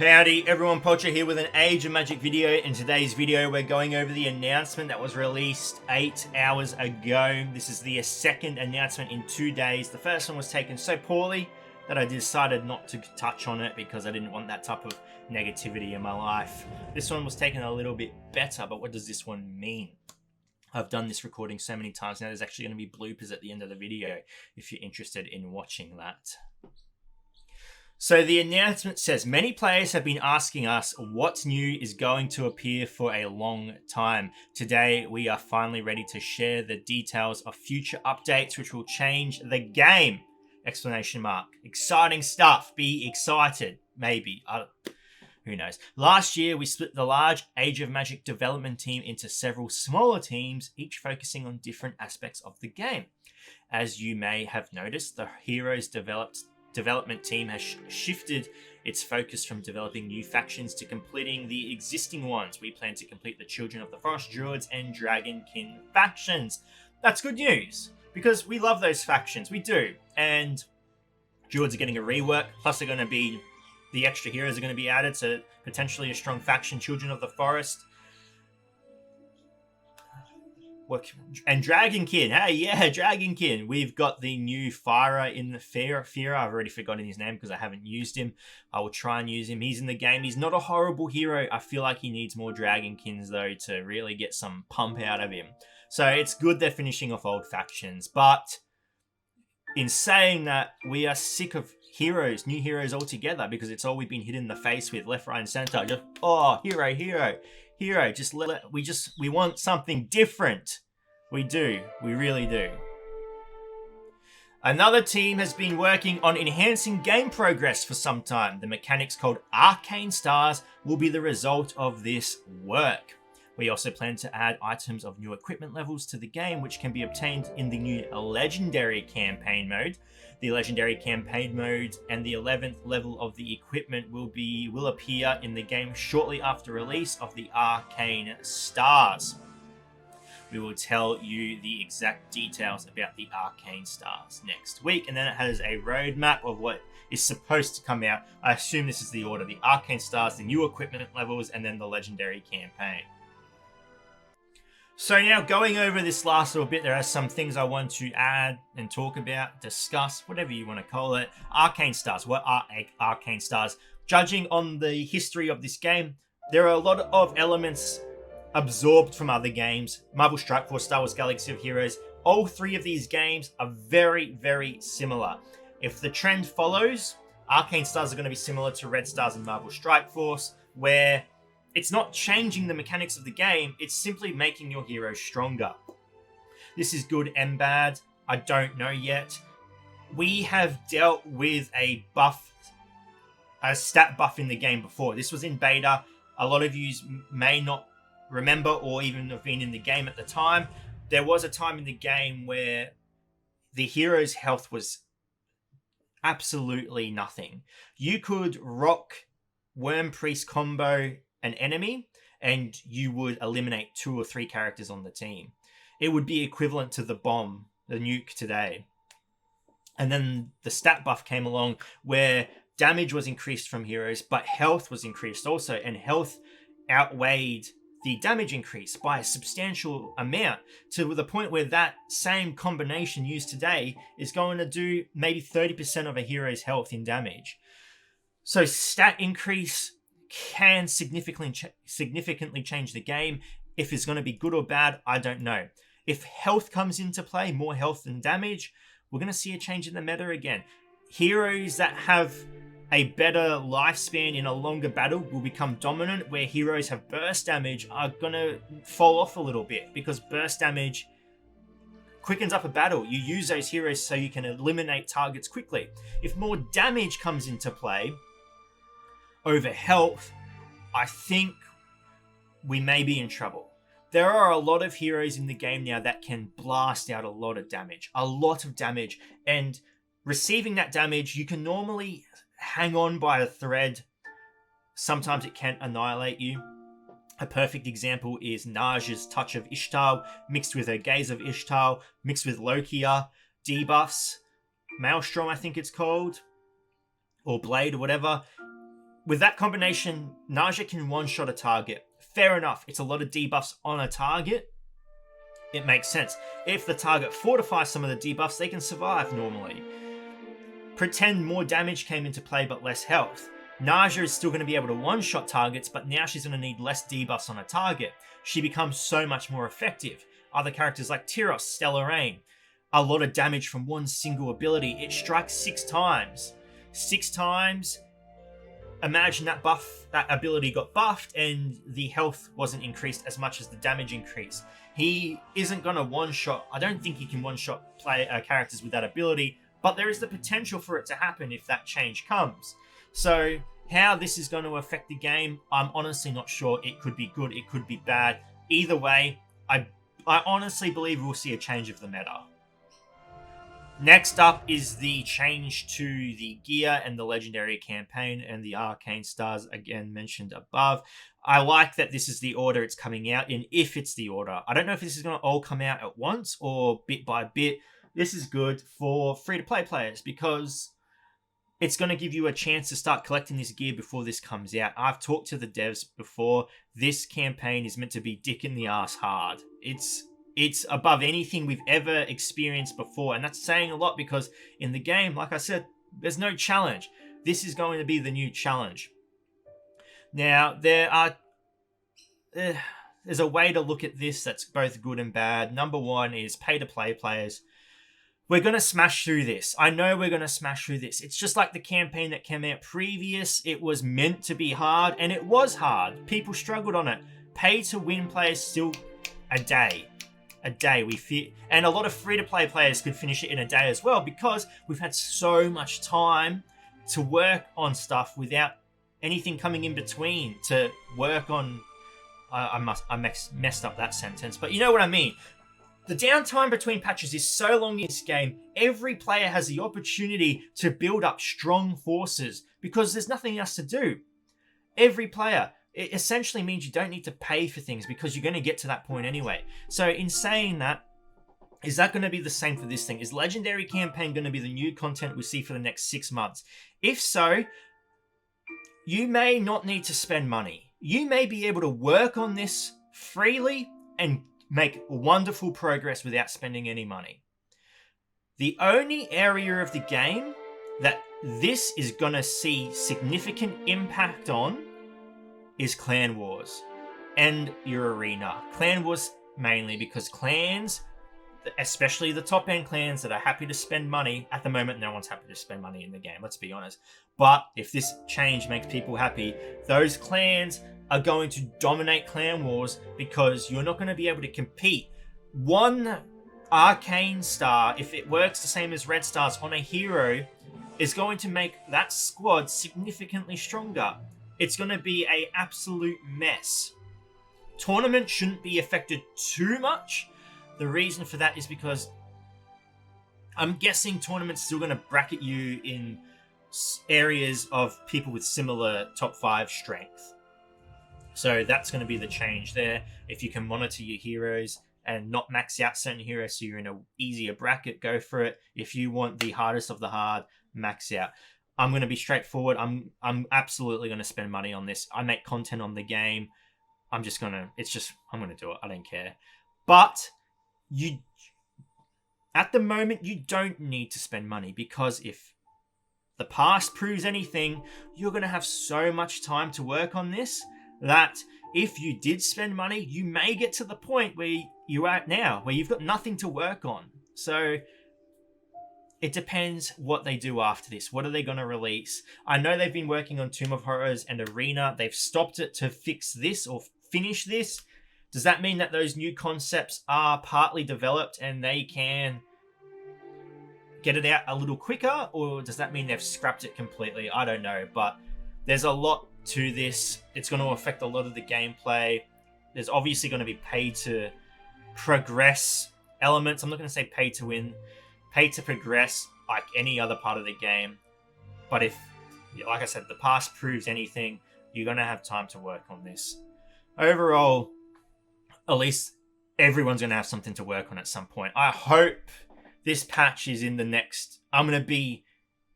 Howdy everyone, Poacher here with an Age of Magic video. In today's video we're going over the announcement that was released 8 hours ago. This is the second announcement in 2 days. The first one was taken so poorly that I decided not to touch on it because I didn't want that type of negativity in my life. This one was taken a little bit better, but what does this one mean? I've done this recording so many times now, there's actually going to be bloopers at the end of the video if you're interested in watching that. So the announcement says, many players have been asking us what's new is going to appear for a long time. Today, we are finally ready to share the details of future updates which will change the game! Exclamation mark. Exciting stuff. Be excited. Maybe. Who knows? Last year, we split the large Age of Magic development team into several smaller teams, each focusing on different aspects of the game. As you may have noticed, the Heroes development team has shifted its focus from developing new factions to completing the existing ones. We plan to complete the Children of the Forest, Druids, and Dragonkin factions. That's good news, because we love those factions. We do. And Druids are getting a rework, plus they're going to be... the extra heroes are going to be added to potentially a strong faction, Children of the Forest. And Dragonkin. Hey, yeah, Dragonkin. We've got the new Fira in the Fira. I've already forgotten his name because I haven't used him. I will try and use him. He's in the game. He's not a horrible hero. I feel like he needs more Dragonkins, though, to really get some pump out of him. So it's good they're finishing off old factions. But in saying that, we are sick of heroes, new heroes altogether, because it's all we've been hit in the face with, left, right, and center. Just, oh, hero. Just we want something different. We do. We really do. Another team has been working on enhancing game progress for some time. The mechanics called Arcane Stars will be the result of this work. We also plan to add items of new equipment levels to the game, which can be obtained in the new Legendary Campaign mode. The Legendary Campaign mode and the 11th level of the equipment will appear in the game shortly after release of the Arcane Stars. We will tell you the exact details about the Arcane Stars next week, and then it has a roadmap of what is supposed to come out. I assume this is the order: the Arcane Stars, the new equipment levels, and then the Legendary Campaign. So now, going over this last little bit, there are some things I want to add and talk about, discuss, whatever you want to call it. Arcane Stars. What are Arcane Stars? Judging on the history of this game, there are a lot of elements absorbed from other games. Marvel Strike Force, Star Wars Galaxy of Heroes. All three of these games are very, very similar. If the trend follows, Arcane Stars are going to be similar to Red Stars and Marvel Strike Force, where it's not changing the mechanics of the game, it's simply making your heroes stronger. This is good and bad. I don't know yet. We have dealt with a stat buff in the game before. This was in beta. A lot of you may not remember or even have been in the game at the time. There was a time in the game where the hero's health was absolutely nothing. You could rock Worm Priest combo an enemy, and you would eliminate 2 or 3 characters on the team. It would be equivalent to the bomb, the nuke today. And then the stat buff came along where damage was increased from heroes, but health was increased also, and health outweighed the damage increase by a substantial amount, to the point where that same combination used today is going to do maybe 30% of a hero's health in damage. So stat increase can significantly change the game. If it's going to be good or bad, I don't know. If health comes into play, more health than damage, we're going to see a change in the meta again. Heroes that have a better lifespan in a longer battle will become dominant, where heroes have burst damage are going to fall off a little bit, because burst damage quickens up a battle. You use those heroes so you can eliminate targets quickly. If more damage comes into play over health, I think we may be in trouble. There are a lot of heroes in the game now that can blast out a lot of damage. And receiving that damage, you can normally hang on by a thread. Sometimes it can annihilate you. A perfect example is Naj's Touch of Ishtar, mixed with her Gaze of Ishtar, mixed with Lokia, debuffs, Maelstrom I think it's called, or Blade or whatever. with that combination, Naja can one-shot a target. Fair enough. It's a lot of debuffs on a target. It makes sense. If the target fortifies some of the debuffs, they can survive normally. Pretend more damage came into play but less health. Naja is still going to be able to one-shot targets, but now she's going to need less debuffs on a target. She becomes so much more effective. Other characters like Tyros, Stellar Rain, a lot of damage from one single ability. It strikes 6 times. 6 times. Imagine that ability got buffed and the health wasn't increased as much as the damage increased. He isn't going to one-shot. I don't think he can one-shot characters with that ability, but there is the potential for it to happen if that change comes. So how this is going to affect the game, I'm honestly not sure. It could be good, it could be bad. Either way, I honestly believe we'll see a change of the meta. Next up is the change to the gear and the legendary campaign and the arcane stars, again mentioned above. I like that this is the order it's coming out in, if it's the order. I don't know if this is going to all come out at once or bit by bit. This is good for free-to-play players because it's going to give you a chance to start collecting this gear before this comes out. I've talked to the devs before. This campaign is meant to be dick in the ass hard. It's above anything we've ever experienced before, and that's saying a lot because in the game, like I said, there's no challenge. This is going to be the new challenge. Now, there's a way to look at this that's both good and bad. Number one is pay-to-play players. We're going to smash through this. I know we're going to smash through this. It's just like the campaign that came out previous. It was meant to be hard, and it was hard. People struggled on it. Pay-to-win players still a day. We fear, and a lot of free-to-play players could finish it in a day as well because we've had so much time to work on stuff without anything coming in between to work on. I messed up that sentence, but you know what I mean. The downtime between patches is so long in this game. Every player has the opportunity to build up strong forces because there's nothing else to do. Every player. It essentially means you don't need to pay for things because you're going to get to that point anyway. So in saying that, is that going to be the same for this thing? Is Legendary Campaign going to be the new content we see for the next 6 months? If so, you may not need to spend money. You may be able to work on this freely and make wonderful progress without spending any money. The only area of the game that this is going to see significant impact on is Clan Wars and your arena. Clan Wars mainly because clans, especially the top end clans that are happy to spend money, at the moment no one's happy to spend money in the game, let's be honest. But if this change makes people happy, those clans are going to dominate Clan Wars because you're not going to be able to compete. One Arcane star, if it works the same as red stars on a hero, is going to make that squad significantly stronger. It's going to be an absolute mess. Tournament shouldn't be affected too much. The reason for that is because I'm guessing tournament's still going to bracket you in areas of people with similar top 5 strength. So that's going to be the change there. If you can monitor your heroes and not max out certain heroes so you're in an easier bracket, go for it. If you want the hardest of the hard, max out. I'm going to be straightforward. I'm absolutely going to spend money on this. I make content on the game. I'm going to do it. I don't care. But at the moment, you don't need to spend money because if the past proves anything, you're going to have so much time to work on this that if you did spend money, you may get to the point where you're at now, where you've got nothing to work on. So it depends what they do after this. What are they going to release? I know they've been working on Tomb of Horrors and Arena. They've stopped it to fix this or finish this. Does that mean that those new concepts are partly developed and they can get it out a little quicker? Or does that mean they've scrapped it completely? I don't know. But there's a lot to this. It's going to affect a lot of the gameplay. There's obviously going to be pay to progress elements. I'm not going to say pay to win. Pay to progress like any other part of the game. But if, like I said, the past proves anything, you're going to have time to work on this. Overall, at least everyone's going to have something to work on at some point. I hope this patch is in the next, I'm going to be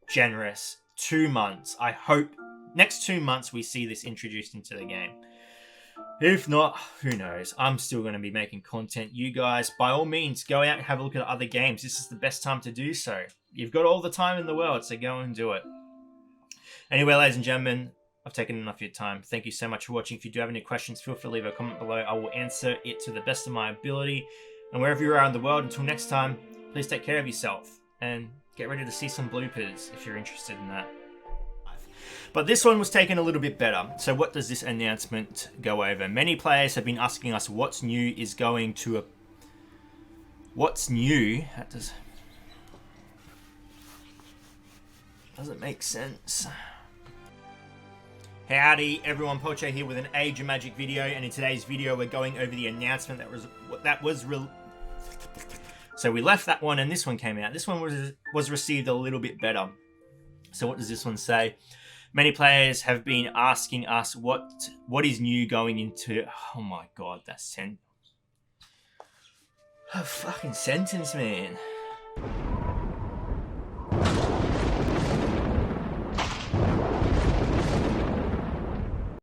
generous, 2 months. I hope next 2 months we see this introduced into the game. If not, who knows? I'm still going to be making content. You guys, by all means, go out and have a look at other games. This is the best time to do so. You've got all the time in the world, so go and do it. Anyway, ladies and gentlemen, I've taken enough of your time. Thank you so much for watching. If you do have any questions, feel free to leave a comment below. I will answer it to the best of my ability. And wherever you are in the world, until next time, please take care of yourself. And get ready to see some bloopers if you're interested in that. But this one was taken a little bit better. So what does this announcement go over? Many players have been asking us what's new is going to... What's new? That doesn't make sense. Howdy everyone, Pocho here with an Age of Magic video, and in today's video we're going over the announcement so we left that one and this one came out. This one was received a little bit better. So what does this one say? Many players have been asking us what is new going into... Oh my god, that's fucking sentence, man.